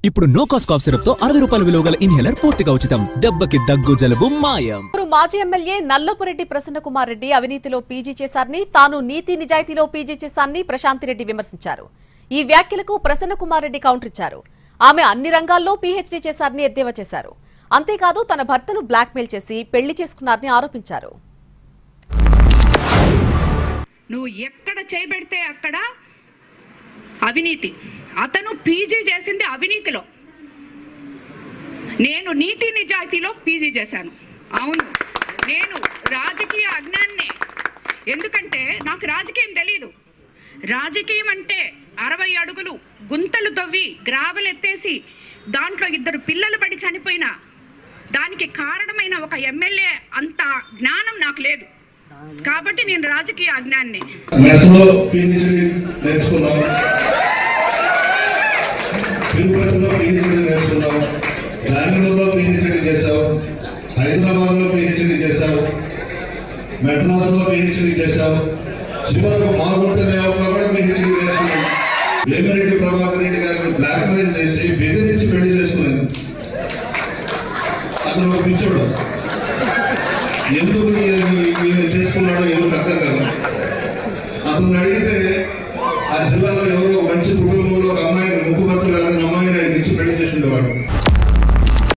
ఇప్పుడు no cost cough syrup తో 60 రూపాయల విలువ గల ఇన్హేలర్ పూర్తిగా ఉచితం. దెబ్బకి దగ్గు జలుబు మాయం. మాజీ ఎమ్మెల్యే నల్లపురెడ్డి ప్రసన్నకుమార్ రెడ్డి అవినీతిలో పీజీ చేశారని, తాను నీతి నిజాయితీలో పీజీ చేశారని ప్రశాంతిరెడ్డి విమర్శించారు. ఈ వ్యాఖ్యలకు ప్రసన్నకుమార్ రెడ్డి కౌంటర్ ఇచ్చారు. ఆమె అన్ని రంగాల్లో పీహెచ్డీ చేశారని ఎద్దేవా చేశారు. అంతేకాదు తన భర్తను బ్లాక్మెయిల్ చేసి పెళ్లి చేసుకున్నారని ఆరోపించారు. నువ్వు ఎక్కడ చేయబెడితే అక్కడ అవినీతి. అతను పీజీ చేసింది అవినీతిలో, నేను నీతి నిజాయితీలో పీజీ చేశాను. అవును, నేను రాజకీయ అజ్ఞాన్నే. ఎందుకంటే నాకు రాజకీయం తెలీదు. రాజకీయం అంటే 60 అడుగులు గుంతలు తవ్వి గ్రావెల్ ఎత్తేసి దాంట్లో 2 పిల్లలు పడి చనిపోయినా దానికి కారణమైన ఒక ఎమ్మెల్యే అంత జ్ఞానం నాకు లేదు. కాబట్టి నేను రాజకీయ అజ్ఞాన్ని. హైదరాబాద్ లో పీహెచ్డీ చేశావు, మెడ్రాస్ లో పీహెచ్డీ చేశావు, చివరకు మాగుంట లేఅవుట్లో కూడా పీహెచ్డీ చేస్తున్నావు. వేమిరెడ్డి ప్రభాకర్ రెడ్డి గారిని బ్లాక్మెయిల్ చేసి బెదిరించి పెళ్లి చేసుకునేది. అతను ఒక పిచ్చోడు. ఎందుకు ఈయన చేసుకున్నాడో ఎవరికి అర్థం కాదు. అతను అడిగి